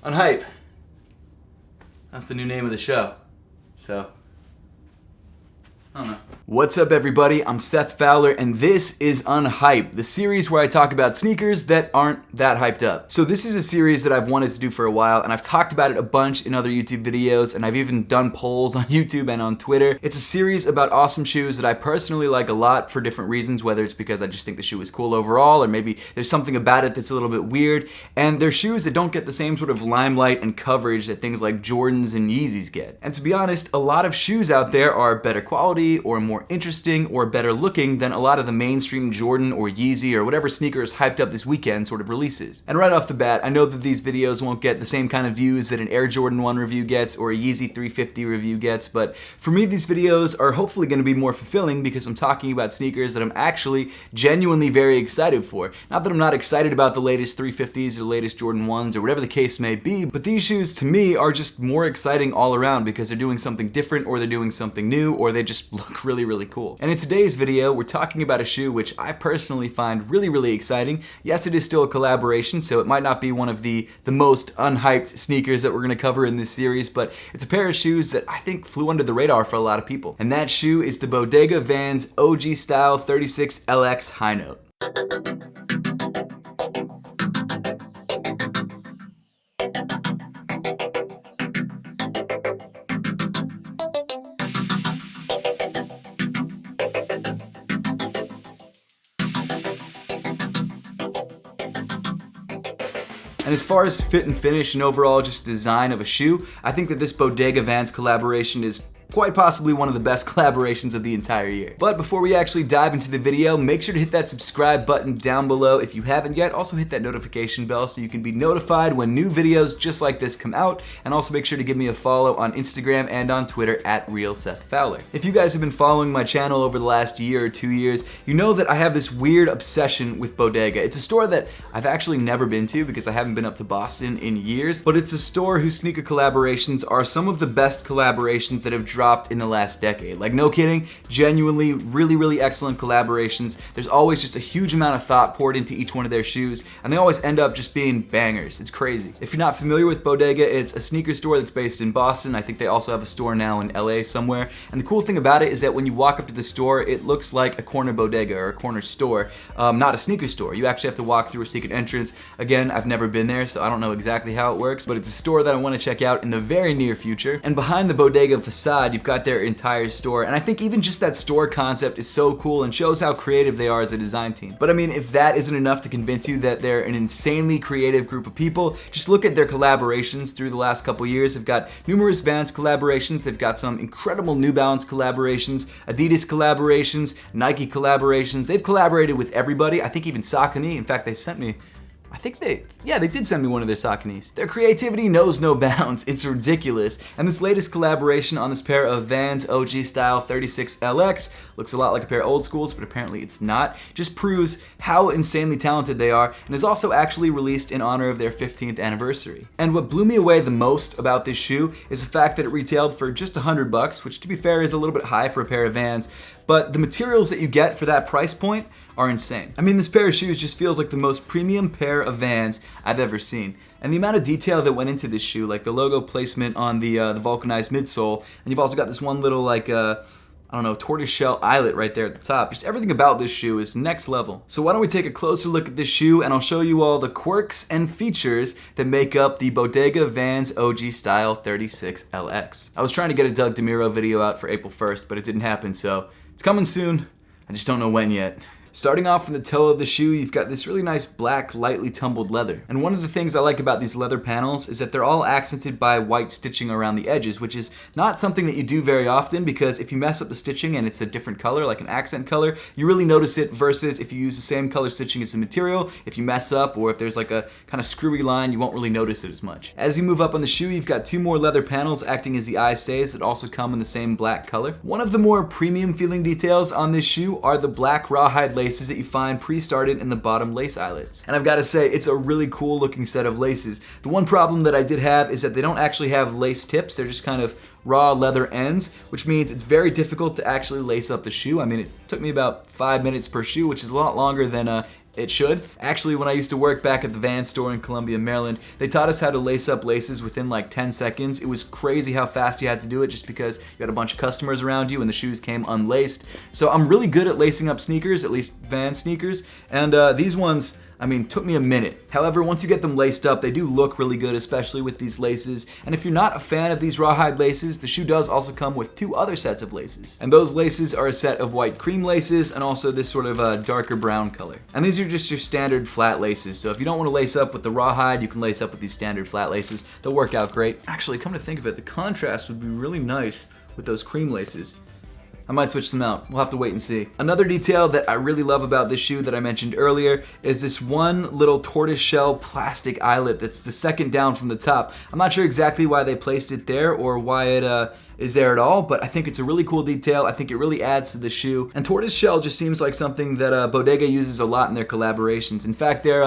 UNhype. That's the new name of the show. So, I don't know. What's up, everybody? I'm Seth Fowler, and this is UNhype, the series where I talk about sneakers that aren't that hyped up. So this is a series that I've wanted to do for a while, and I've talked about it a bunch in other YouTube videos, and I've even done polls on YouTube and on Twitter. It's a series about awesome shoes that I personally like a lot for different reasons, whether it's because I just think the shoe is cool overall, or maybe there's something about it that's a little bit weird, and they're shoes that don't get the same sort of limelight and coverage that things like Jordans and Yeezys get. And to be honest, a lot of shoes out there are better quality, or more interesting, or better looking than a lot of the mainstream Jordan or Yeezy or whatever sneaker is hyped up this weekend sort of releases. And right off the bat, I know that these videos won't get the same kind of views that an Air Jordan 1 review gets or a Yeezy 350 review gets, but for me these videos are hopefully going to be more fulfilling because I'm talking about sneakers that I'm actually genuinely very excited for. Not that I'm not excited about the latest 350s or the latest Jordan 1s or whatever the case may be, but these shoes to me are just more exciting all around because they're doing something different, or they're doing something new, or they just look really cool. And in today's video, we're talking about a shoe which I personally find really exciting. Yes, it is still a collaboration, so it might not be one of the most unhyped sneakers that we're going to cover in this series, but it's a pair of shoes that I think flew under the radar for a lot of people. And that shoe is the Bodega VANS OG Style 36LX High Note. And as far as fit and finish and overall just design of a shoe, I think that this Bodega VANS collaboration is quite possibly one of the best collaborations of the entire year. But before we actually dive into the video, make sure to hit that subscribe button down below if you haven't yet. Also hit that notification bell so you can be notified when new videos just like this come out. And also make sure to give me a follow on Instagram and on Twitter at @RealSethFowler. If you guys have been following my channel over the last year or 2 years, you know that I have this weird obsession with Bodega. It's a store that I've actually never been to because I haven't been up to Boston in years, but it's a store whose sneaker collaborations are some of the best collaborations that have dropped in the last decade. Like, no kidding, genuinely really excellent collaborations. There's always just a huge amount of thought poured into each one of their shoes, and they always end up just being bangers. It's crazy. If you're not familiar with Bodega, it's a sneaker store that's based in Boston. I think they also have a store now in LA somewhere. And the cool thing about it is that when you walk up to the store, it looks like a corner bodega or a corner store, not a sneaker store. You actually have to walk through a secret entrance. Again, I've never been there, so I don't know exactly how it works, but it's a store that I want to check out in the very near future. And behind the Bodega facade, you've got their entire store, and I think even just that store concept is so cool and shows how creative they are as a design team. But I mean, if that isn't enough to convince you that they're an insanely creative group of people, just look at their collaborations through the last couple years. They've got numerous Vans collaborations, they've got some incredible New Balance collaborations, Adidas collaborations, Nike collaborations. They've collaborated with everybody. I think even Saucony. In fact, they sent me, they did send me one of their Sauconys. Their creativity knows no bounds. It's ridiculous. And this latest collaboration on this pair of VANS OG Style 36LX looks a lot like a pair of old schools, but apparently it's not. Just proves how insanely talented they are, and is also actually released in honor of their 15th anniversary. And what blew me away the most about this shoe is the fact that it retailed for just $100, which to be fair is a little bit high for a pair of Vans, but the materials that you get for that price point are insane. I mean, this pair of shoes just feels like the most premium pair of Vans I've ever seen. And the amount of detail that went into this shoe, like the logo placement on the vulcanized midsole, and you've also got this one little tortoiseshell eyelet right there at the top. Just everything about this shoe is next level. So why don't we take a closer look at this shoe, and I'll show you all the quirks and features that make up the Bodega VANS OG Style 36LX. I was trying to get a Doug DeMuro video out for April 1st, but it didn't happen, so it's coming soon. I just don't know when yet. Starting off from the toe of the shoe, you've got this really nice black, lightly tumbled leather. And one of the things I like about these leather panels is that they're all accented by white stitching around the edges, which is not something that you do very often, because if you mess up the stitching and it's a different color, like an accent color, you really notice it, versus if you use the same color stitching as the material, if you mess up or if there's like a kind of screwy line, you won't really notice it as much. As you move up on the shoe, you've got two more leather panels acting as the eye stays that also come in the same black color. One of the more premium feeling details on this shoe are the black rawhide laces that you find pre-started in the bottom lace eyelets. And I've got to say, it's a really cool looking set of laces. The one problem that I did have is that they don't actually have lace tips, they're just kind of raw leather ends, which means it's very difficult to actually lace up the shoe. I mean, it took me about 5 minutes per shoe, which is a lot longer than It should. Actually, when I used to work back at the VANS store in Columbia, Maryland, they taught us how to lace up laces within like 10 seconds. It was crazy how fast you had to do it just because you had a bunch of customers around you and the shoes came unlaced. So I'm really good at lacing up sneakers, at least VANS sneakers, and these ones, I mean, took me a minute. However, once you get them laced up, they do look really good, especially with these laces. And if you're not a fan of these rawhide laces, the shoe does also come with 2 other sets of laces. And those laces are a set of white cream laces and also this sort of darker brown color. And these are just your standard flat laces. So if you don't want to lace up with the rawhide, you can lace up with these standard flat laces. They'll work out great. Actually, come to think of it, the contrast would be really nice with those cream laces. I might switch them out. We'll have to wait and see. Another detail that I really love about this shoe that I mentioned earlier is this one little tortoiseshell plastic eyelet that's the second down from the top. I'm not sure exactly why they placed it there or why it is there at all, but I think it's a really cool detail. I think it really adds to the shoe. And tortoiseshell just seems like something that Bodega uses a lot in their collaborations. In fact, their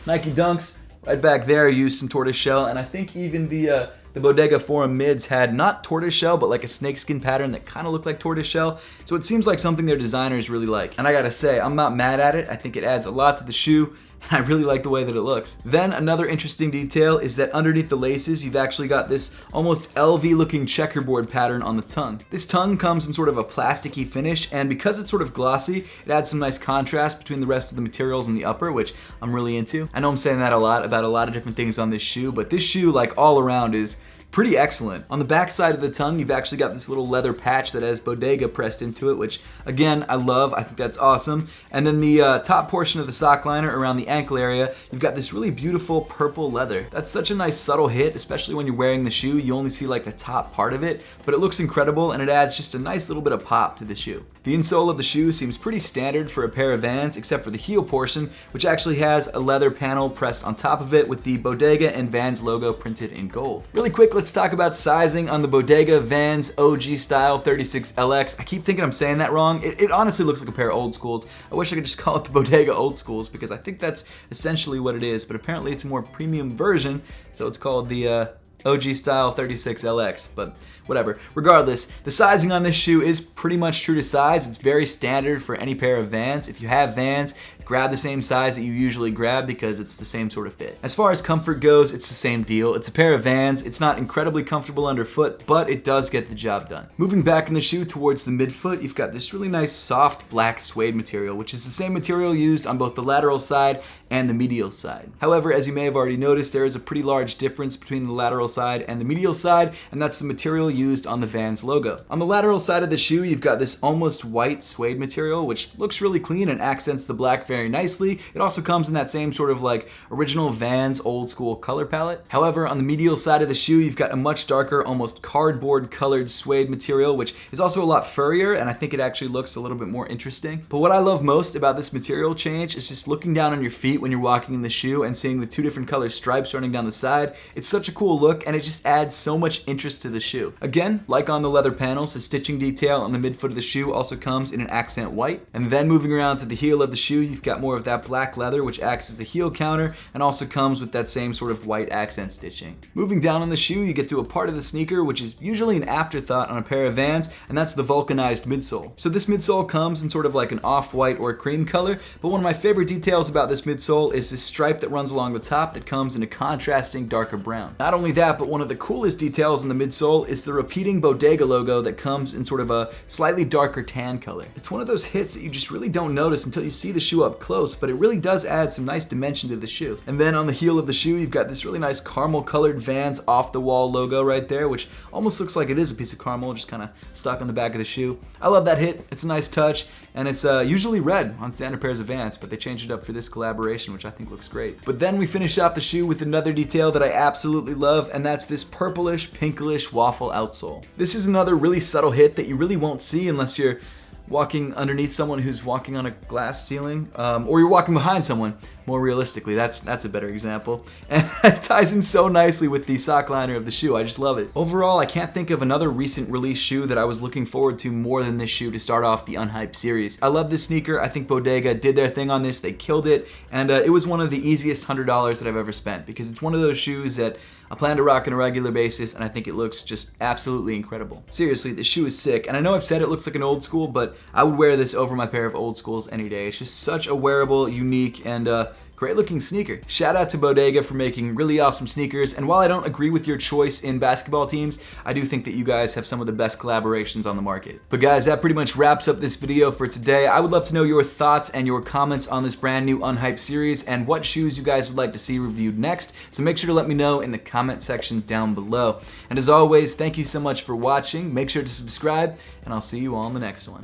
Nike Dunks right back there use some tortoiseshell, and I think even the Bodega Forum mids had not tortoiseshell, but like a snakeskin pattern that kind of looked like tortoiseshell. So it seems like something their designers really like. And I gotta say, I'm not mad at it. I think it adds a lot to the shoe, and I really like the way that it looks. Then another interesting detail is that underneath the laces, you've actually got this almost LV looking checkerboard pattern on the tongue. This tongue comes in sort of a plasticky finish, and because it's sort of glossy, it adds some nice contrast between the rest of the materials in the upper, which I'm really into. I know I'm saying that a lot about a lot of different things on this shoe, but this shoe, like all around, is pretty excellent. On the back side of the tongue, you've actually got this little leather patch that has Bodega pressed into it, which again, I love. I think that's awesome. And then the top portion of the sock liner around the ankle area, you've got this really beautiful purple leather. That's such a nice subtle hit, especially when you're wearing the shoe. You only see like the top part of it, but it looks incredible and it adds just a nice little bit of pop to the shoe. The insole of the shoe seems pretty standard for a pair of Vans, except for the heel portion, which actually has a leather panel pressed on top of it with the Bodega and Vans logo printed in gold. Really quick, let's talk about sizing on the Bodega Vans OG style 36LX. I keep thinking I'm saying that wrong. It honestly looks like a pair of old schools. I wish I could just call it the Bodega old schools because I think that's essentially what it is, but apparently it's a more premium version, so it's called the OG style 36LX, but whatever. Regardless, the sizing on this shoe is pretty much true to size. It's very standard for any pair of Vans. If you have Vans, grab the same size that you usually grab because it's the same sort of fit. As far as comfort goes, it's the same deal. It's a pair of Vans. It's not incredibly comfortable underfoot, but it does get the job done. Moving back in the shoe towards the midfoot, you've got this really nice soft black suede material, which is the same material used on both the lateral side and the medial side. However, as you may have already noticed, there is a pretty large difference between the lateral side and the medial side, and that's the material used on the Vans logo. On the lateral side of the shoe, you've got this almost white suede material, which looks really clean and accents the black very nicely. It also comes in that same sort of like original Vans old school color palette. However, on the medial side of the shoe, you've got a much darker, almost cardboard colored suede material, which is also a lot furrier, and I think it actually looks a little bit more interesting. But what I love most about this material change is just looking down on your feet when you're walking in the shoe and seeing the 2 different color stripes running down the side. It's such a cool look, and it just adds so much interest to the shoe. Again, like on the leather panels, the stitching detail on the midfoot of the shoe also comes in an accent white. And then moving around to the heel of the shoe, you've got more of that black leather, which acts as a heel counter and also comes with that same sort of white accent stitching. Moving down on the shoe, you get to a part of the sneaker which is usually an afterthought on a pair of Vans, and that's the vulcanized midsole. So this midsole comes in sort of like an off-white or cream color, but one of my favorite details about this midsole is this stripe that runs along the top that comes in a contrasting darker brown. Not only that, but one of the coolest details in the midsole is the repeating Bodega logo that comes in sort of a slightly darker tan color. It's one of those hits that you just really don't notice until you see the shoe up close, but it really does add some nice dimension to the shoe. And then on the heel of the shoe, you've got this really nice caramel colored Vans off the wall logo right there, which almost looks like it is a piece of caramel just kind of stuck on the back of the shoe. I love that hit. It's a nice touch, and it's usually red on standard pairs of Vans, but they changed it up for this collaboration, which I think looks great. But then we finish off the shoe with another detail that I absolutely love, and that's this purplish, pinklish waffle outsole. This is another really subtle hit that you really won't see unless you're walking underneath someone who's walking on a glass ceiling, or you're walking behind someone. More realistically, that's a better example. And it ties in so nicely with the sock liner of the shoe. I just love it. Overall, I can't think of another recent release shoe that I was looking forward to more than this shoe to start off the UNhype series. I love this sneaker. I think Bodega did their thing on this. They killed it, and it was one of the easiest $100 that I've ever spent because it's one of those shoes that I plan to rock on a regular basis, and I think it looks just absolutely incredible. Seriously, this shoe is sick, and I know I've said it looks like an old school, but I would wear this over my pair of old schools any day. It's just such a wearable, unique, and great looking sneaker. Shout out to Bodega for making really awesome sneakers, and while I don't agree with your choice in basketball teams, I do think that you guys have some of the best collaborations on the market. But guys, that pretty much wraps up this video for today. I would love to know your thoughts and your comments on this brand new UNhype series and what shoes you guys would like to see reviewed next, so make sure to let me know in the comment section down below. And as always, thank you so much for watching. Make sure to subscribe, and I'll see you all in the next one.